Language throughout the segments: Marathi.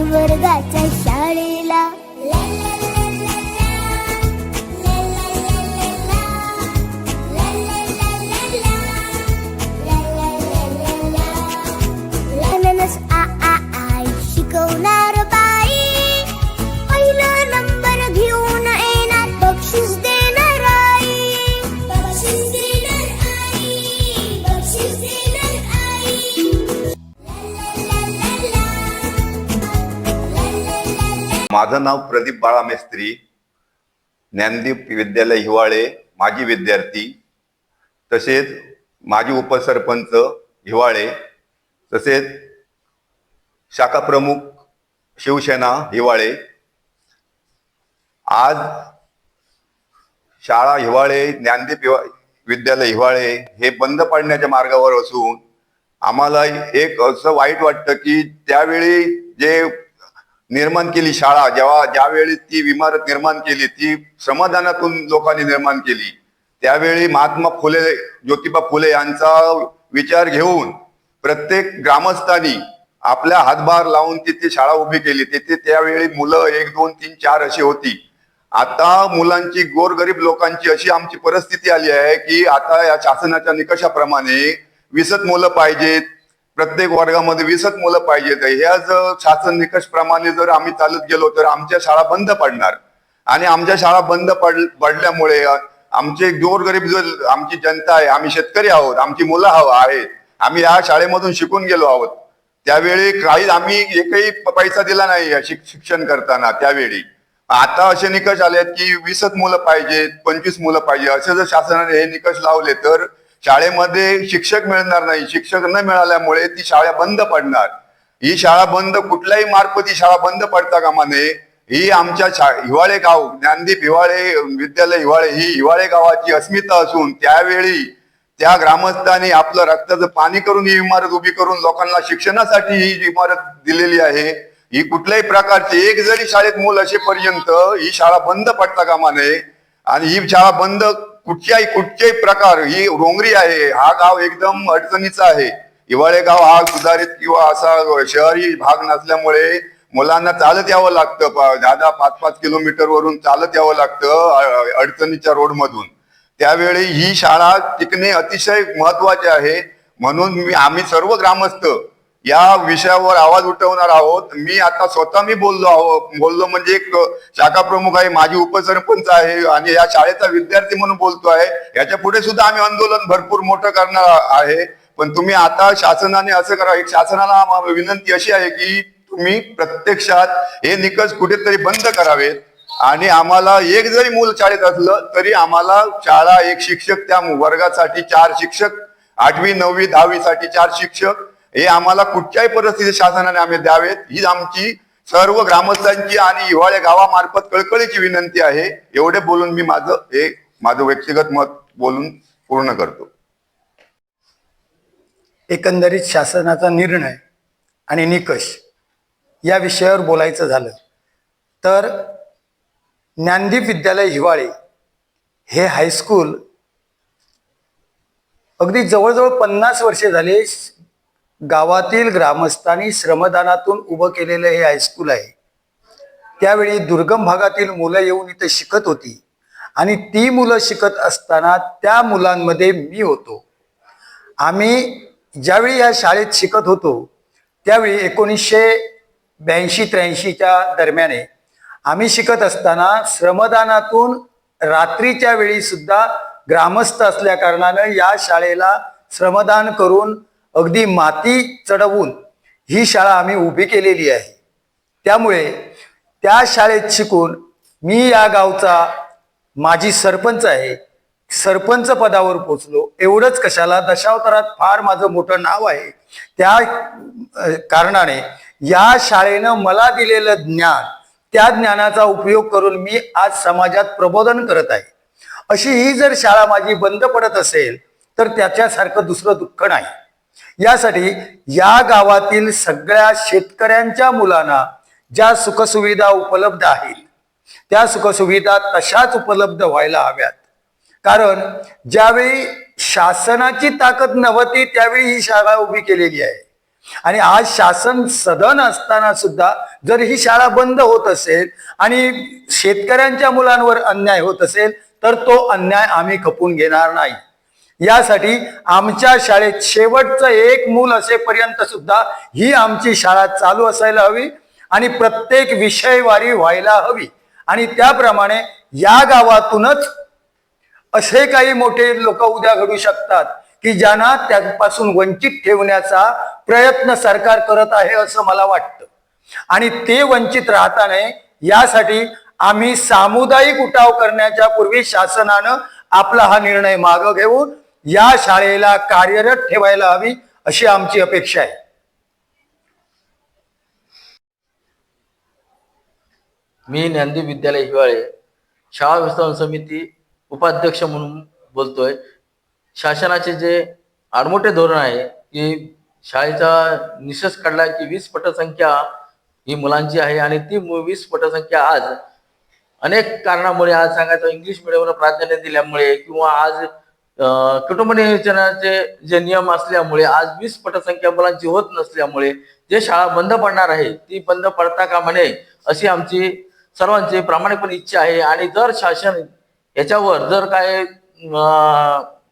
वर्गाच्या शाळेला. अननस आ आ आई शिकवणार बाई, पहिला नंबर घेऊन येणार बक्षीस देणार आई. बक्षीस देणार आई, बक्षीस देणार आई. माझं नाव प्रदीप बाळा मेस्त्री, ज्ञानदीप विद्यालय हिवाळे माजी विद्यार्थी, तसेच माजी उपसरपंच हिवाळे, तसेच शाखा प्रमुख शिवसेना हिवाळे. आज शाळा हिवाळे ज्ञानदीप विद्यालय हिवाळे हे बंद पडण्याच्या मार्गावर असून आम्हाला एक असं वाईट वाटतं की त्यावेळी जे निर्माण केली शाळा, ज्यावेळी ती इमारत निर्माण केली ती श्रमदानातून लोकांनी निर्माण केली, त्यावेळी महात्मा फुले ज्योतिबा फुले यांचा विचार घेऊन प्रत्येक ग्रामस्थांनी आपल्या हातभार लावून तिथे शाळा उभी केली. तिथे त्यावेळी मुलं 1 2 3 4 अशी होती. आता मुलांची, गोरगरीब लोकांची अशी आमची परिस्थिती आली आहे की आता या शासनाच्या निकषाप्रमाणे 20 मुलं पाहिजेत, प्रत्येक वर्गामध्ये 20 मुलं पाहिजेत. ह्या जर शासन निकष प्रमाणे जर आम्ही चालत गेलो तर आमच्या शाळा बंद पडणार. आणि आमच्या शाळा बंद पडल्यामुळे आमचे गोरगरीब जो आमची जनता आहे, आम्ही शेतकरी आहोत, आमची मुलं आहेत, आम्ही या शाळेमधून शिकून गेलो आहोत. त्यावेळी काही आम्ही एकही पैसा दिला नाही शिक्षण करताना. त्यावेळी आता असे निकष आलेत की 20 मुलं पाहिजेत, 25 मुलं पाहिजे. असे जर शासनाने हे निकष लावले तर शाळेमध्ये शिक्षक मिळणार नाही. शिक्षक न मिळाल्यामुळे ती शाळा बंद पडणार. ही शाळा बंद, कुठल्याही मार्फत ही शाळा बंद पडता कामा नये. ही आमच्या हिवाळे गाव, ज्ञानदीप हिवाळे विद्यालय हिवाळे ही हिवाळे गावाची अस्मिता असून त्यावेळी त्या ग्रामस्थांनी आपलं रक्ताचं पाणी करून ही इमारत उभी करून लोकांना शिक्षणासाठी ही इमारत दिलेली आहे. ही कुठल्याही प्रकारची एक जरी शाळेत मूल असेपर्यंत ही शाळा बंद पडता कामा नये. आणि ही शाळा बंद कुठच्याही प्रकार, ही डोंगरी आहे, हा गाव एकदम अडचणीचा आहे. हिवाळे गाव हा सुधारित किंवा असा शहरी भाग नसल्यामुळे मुलांना चालत यावं लागतं. 10-5 किलोमीटर वरून चालत यावं लागतं अडचणीच्या रोड मधून. त्यावेळी ही शाळा टिकणे अतिशय महत्वाचे आहे. म्हणून आम्ही सर्व ग्रामस्थ या विषयावर आवाज उठवणार आहोत. मी आता स्वतः बोललो म्हणजे एक शाखा प्रमुख आहे, माजी उपसरपंच आहे आणि या शाळेचा विद्यार्थी म्हणून बोलतो आहे. याच्या पुढे सुद्धा आम्ही आंदोलन भरपूर मोठं करणार आहे. पण तुम्ही आता शासनाने असं करा, एक शासनाला विनंती अशी आहे की तुम्ही प्रत्यक्षात हे निकष कुठेतरी बंद करावेत. आणि आम्हाला एक जरी मूल शाळेत असलं तरी आम्हाला शाळा, एक शिक्षक त्या वर्गासाठी 4 शिक्षक, 8वी 9वी 10वी साठी 4 शिक्षक हे आम्हाला कुठच्याही परिस्थितीत शासनाने आम्ही द्यावेत. ही आमची सर्व ग्रामस्थांची आणि हिवाळे गावामार्फत कळकळीची विनंती आहे. एवढे बोलून मी माझं व्यक्तिगत मत बोलून पूर्ण करतो. एकंदरीत शासनाचा निर्णय आणि निकष या विषयावर बोलायचं झालं तर ज्ञानदीप विद्यालय हिवाळे हे हायस्कूल अगदी जवळजवळ 50 वर्षे झाले गावातील ग्रामस्थांनी श्रमदानातून उभं केलेलं हे हायस्कूल आहे. त्यावेळी दुर्गम भागातील मुलं येऊन इथे शिकत होती आणि ती मुलं शिकत असताना त्या मुलांमध्ये मी होतो. आम्ही ज्यावेळी या शाळेत शिकत होतो त्यावेळी 1982-83च्या दरम्याने आम्ही शिकत असताना श्रमदानातून रात्रीच्या वेळी सुद्धा ग्रामस्थ असल्या कारणानं या शाळेला श्रमदान करून अगदी माती चढवून ही शाळा आम्ही उभी केलेली आहे. त्यामुळे त्या शाळेत शिकून मी या गावचा माजी सरपंच आहे, सरपंच पदावर पोचलो. एवढंच कशाला, दशावतारात फार माझं मोठं नाव आहे. त्या कारणाने या शाळेनं मला दिलेलं ज्ञान, त्या ज्ञानाचा उपयोग करून मी आज समाजात प्रबोधन करत आहे. अशी ही जर शाळा माझी बंद पडत असेल तर त्याच्यासारखं दुसरं दुःख नाही. यासाठी या गावातील सगळ्या शेतकऱ्यांच्या मुलांना ज्या सुखसुविधा उपलब्ध आहेत त्या सुखसुविधा तशाच उपलब्ध व्हायला हव्यात. कारण ज्यावेळी शासनाची ताकद नव्हती त्यावेळी ही शाळा उभी केलेली आहे. आणि आज शासन सदन असताना सुद्धा जर ही शाळा बंद होत असेल आणि शेतकऱ्यांच्या मुलांवर अन्याय होत असेल तर तो अन्याय आम्ही खपून घेणार नाही. यासाठी आमच्या शाळेत शेवटचं एक मूल असेपर्यंत सुद्धा ही आमची शाळा चालू असायला हवी आणि प्रत्येक विषयवारी व्हायला हवी. आणि त्याप्रमाणे या गावातूनच असे काही मोठे लोक उद्या घडू शकतात की ज्यांना त्यापासून वंचित ठेवण्याचा प्रयत्न सरकार करत आहे असं मला वाटतं. आणि ते वंचित राहता नये यासाठी आम्ही सामुदायिक उठाव करण्याच्या पूर्वी शासनानं आपला हा निर्णय मागं घेऊन या शाळेला कार्यरत ठेवायला हवी अशी आमची अपेक्षा आहे. मी ज्ञानदीप विद्यालय हिवाळे शाळा व्यवस्थापन समिती उपाध्यक्ष म्हणून बोलतोय. शासनाचे जे आडमोठे धोरण आहे की शाळेचा निष्कर्ष काढला की 20 पटसंख्या ही मुलांची आहे आणि ती 20 पटसंख्या आज अनेक कारणामुळे आज सांगायचं इंग्लिश मिडियमला प्राधान्य दिल्यामुळे किंवा आज कुटुंब नियोजनाचे जे नियम असल्यामुळे आज 20 पटसंख्या मुलांची होत नसल्यामुळे जे शाळा बंद पडणार आहे ती बंद पडता कामा नये अशी आमची सर्वांची प्रामाणिकपणे इच्छा आहे. आणि जर शासन याच्यावर जर काय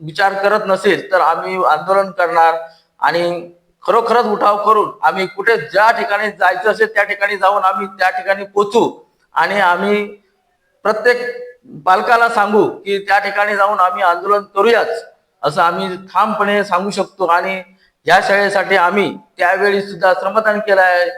विचार करत नसेल तर आम्ही आंदोलन करणार आणि खरोखरच उठाव करून आम्ही कुठे ज्या ठिकाणी जायचं असेल त्या ठिकाणी जाऊन आम्ही त्या ठिकाणी पोचू आणि आम्ही प्रत्येक पालकाला सांगू की त्या ठिकाणी जाऊन आम्ही आंदोलन करूयाच असं आम्ही ठामपणे सांगू शकतो. आणि या शाळेसाठी आम्ही त्यावेळी सुद्धा श्रमदान केलं आहे.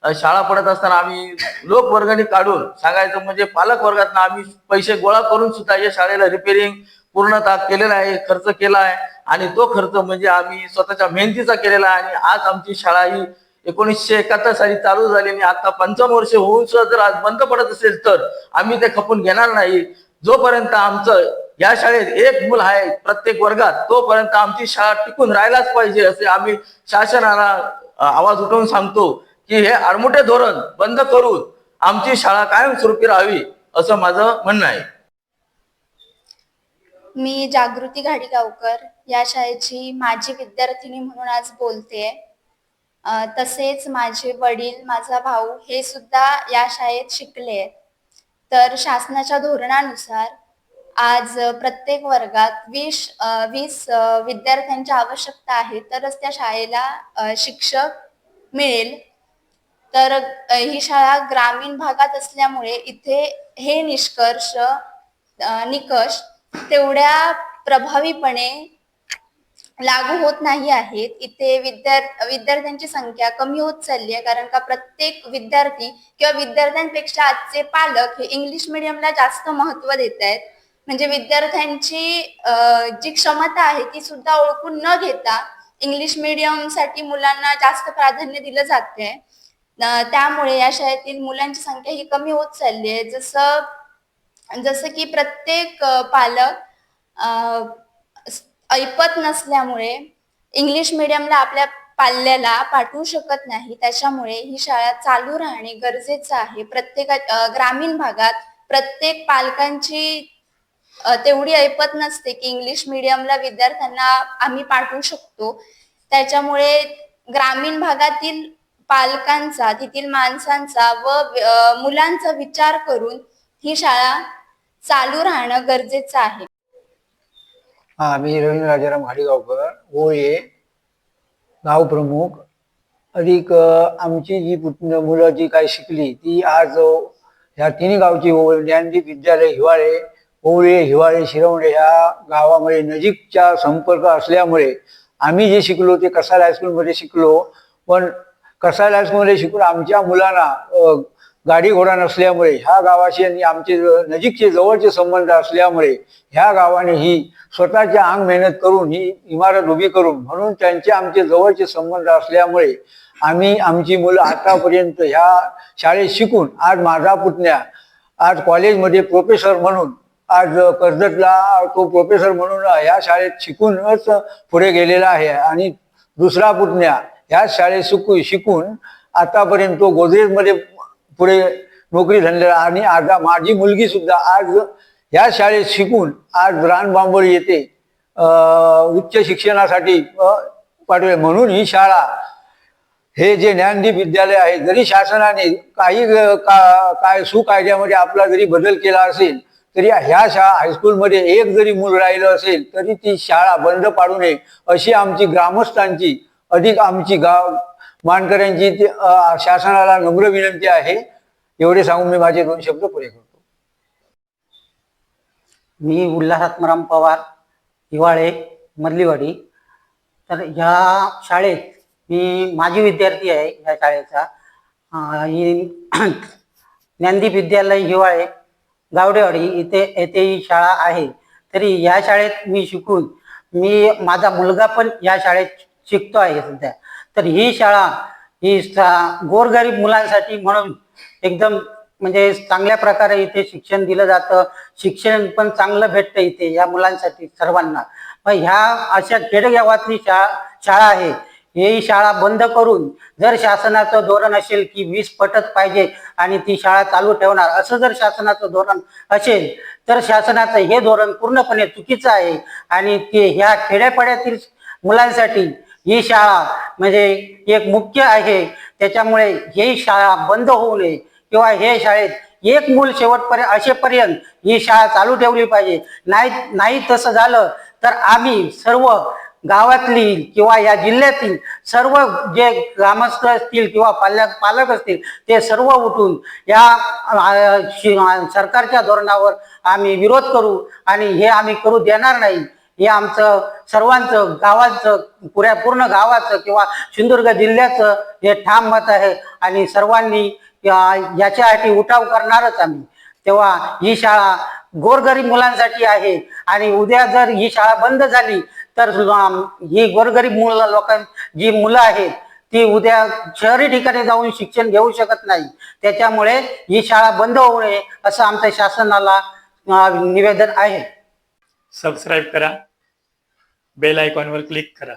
शाळा पडत असताना आम्ही लोकवर्गणी काढून सांगायचं म्हणजे पालक वर्गातून आम्ही पैसे गोळा करून सुद्धा या शाळेला रिपेरिंग पूर्णतः केलेला आहे, खर्च केला आहे आणि तो खर्च म्हणजे आम्ही स्वतःच्या मेहनतीचा केलेला आहे. आणि आज आमची शाळा ही 1971 साली चालू झाली आणि आता 55 वर्ष होऊन सुद्धा जर आज बंद पडत असेल तर आम्ही ते खपून घेणार नाही. जोपर्यंत आमचं या शाळेत एक मूल आहे प्रत्येक वर्गात तोपर्यंत आमची शाळा टिकून राहायलाच पाहिजे असे आम्ही शासनाला आवाज उठवून सांगतो की हे आडमुठे धोरण बंद करून आमची शाळा कायमस्वरूपी राहावी असं माझं म्हणणं आहे. मी जागृती घाडीगावकर या शाळेची माजी विद्यार्थिनी म्हणून आज बोलते. तसेच माझे वडील माझा भाऊ हे सुद्धा या शाळेत शिकले. तर शासनाच्या धोरणानुसार आज प्रत्येक वर्गात 20 विद्यार्थ्यांची आवश्यकता आहे तरच त्या शाळेला शिक्षक मिळेल. तर ही शाळा ग्रामीण भागात असल्यामुळे इथे हे निकष तेवढ्या प्रभावीपणे लागू होत नाही आहेत. इथे विद्यार्थ्यांची संख्या कमी होत चालली आहे कारण का प्रत्येक विद्यार्थी किंवा विद्यार्थ्यांपेक्षा आजचे पालक हे इंग्लिश मिडियमला जास्त महत्व देत आहेत. म्हणजे विद्यार्थ्यांची जी क्षमता आहे ती सुद्धा ओळखून न घेता इंग्लिश मिडियम साठी मुलांना जास्त प्राधान्य दिलं जाते. त्यामुळे या शाळेतील मुलांची संख्या ही कमी होत चालली आहे. जसं की प्रत्येक पालक ऐपत नसल्यामुळे इंग्लिश मिडियमला आपल्या पाल्याला पाठवू शकत नाही. त्याच्यामुळे ही शाळा चालू राहणे गरजेचं आहे. ग्रामीण भागात प्रत्येक पालकांची तेवढी ऐपत नसते की इंग्लिश मिडियमला विद्यार्थ्यांना आम्ही पाठवू शकतो. त्याच्यामुळे ग्रामीण भागातील पालकांचा तिथील माणसांचा व मुलांचा विचार करून ही शाळा चालू राहणं गरजेचं आहे. मी रवींद्र राजाराम घाडीगावकर ओळे गाव प्रमुख. अधिक आमची जी मुलं जी काही शिकली ती आज ह्या तिन्ही गावची ज्ञानदीप विद्यालय हिवाळे ओळे हिवाळे शिरवणे ह्या गावामध्ये नजीकच्या संपर्क असल्यामुळे आम्ही जे शिकलो ते कसाल हायस्कूलमध्ये शिकलो. पण कसाल हायस्कूलमध्ये शिकून आमच्या मुलांना गाडी घोडा नसल्यामुळे ह्या गावाशी आणि आमचे नजीकचे जवळचे संबंध असल्यामुळे ह्या गावाने ही स्वतःच्या अंग मेहनत करून ही इमारत उभी करून म्हणून त्यांचे आमचे जवळचे संबंध असल्यामुळे आम्ही आमची मुलं आतापर्यंत ह्या शाळेत शिकून आज माझा पुतण्या आज कॉलेजमध्ये प्रोफेसर म्हणून आज कर्जतला तो प्रोफेसर म्हणून ह्या शाळेत शिकूनच पुढे गेलेला आहे. आणि दुसरा पुतण्या ह्या शाळेत शिकून आतापर्यंत तो गोदरेजमध्ये पुढे नोकरी धंद्याला. आणि आज माझी मुलगी सुद्धा आज या शाळेत शिकून आज रानबांबोळी येथे उच्च शिक्षणासाठी पाठवले. म्हणून ही शाळा हे जे ज्ञानदीप विद्यालय आहे, जरी शासनाने काही काय सुकायद्यामध्ये आपला जरी बदल केला असेल तरी ह्या शाळा हायस्कूलमध्ये एक जरी मूल राहिलं असेल तरी ती शाळा बंद पाडू नये अशी आमची ग्रामस्थांची अधिक आमची गाव मानकऱ्यांची शासनाला नम्र विनंती आहे. एवढे सांगून मी माझे 2 शब्द पुरे करतो. मी उल्हास आत्माराम पवार, हिवाळे, मधलीवाडी. तर ह्या शाळेत मी माजी विद्यार्थी आहे. ह्या शाळेचा ही ज्ञानदीप विद्यालय हिवाळे गावडेवाडी येथे ही शाळा आहे. तरी ह्या शाळेत मी शिकून माझा मुलगा पण या शाळेत शिकतो आहे सध्या. तर ही शाळा ही गोरगरीब मुलांसाठी म्हणून एकदम म्हणजे चांगल्या प्रकारे इथे शिक्षण दिलं जातं. शिक्षण पण चांगलं भेटतं इथे या मुलांसाठी सर्वांना. मग ह्या अशा खेडेगावातली शाळा आहे. ही शाळा बंद करून जर शासनाचं धोरण असेल की वीज पटत पाहिजे आणि ती शाळा चालू ठेवणार, असं जर शासनाचं धोरण असेल तर शासनाचं हे धोरण पूर्णपणे चुकीचं आहे. आणि ते ह्या खेड्यापाड्यातील मुलांसाठी ही शाळा म्हणजे एक मुख्य आहे. त्याच्यामुळे ही शाळा बंद होऊ नये किंवा हे शाळेत एक मूल शेवटपर्यंत असेपर्यंत ही शाळा चालू ठेवली पाहिजे. नाही तसं झालं तर आम्ही सर्व गावातली किंवा या जिल्ह्यातील सर्व जे ग्रामस्थ असतील किंवा पालक असतील ते सर्व उठून या सरकारच्या धोरणावर आम्ही विरोध करू आणि हे आम्ही करू देणार नाही. हे आमचं सर्वांचं गावाचं पूर्ण गावाचं किंवा सिंधुदुर्ग जिल्ह्याचं हे ठाम मत आहे आणि सर्वांनी याच्यासाठी उठाव करणारच आम्ही. तेव्हा ही शाळा गोरगरीब मुलांसाठी आहे आणि उद्या जर ही शाळा बंद झाली तर ही गोरगरीब जी मुलं आहेत ती उद्या शहरी ठिकाणी जाऊन शिक्षण घेऊ शकत नाही. त्याच्यामुळे ही शाळा बंद होऊ नये असं आमच्या शासनाला निवेदन आहे. सबस्क्राईब करा, बेल आयकॉनवर क्लिक करा.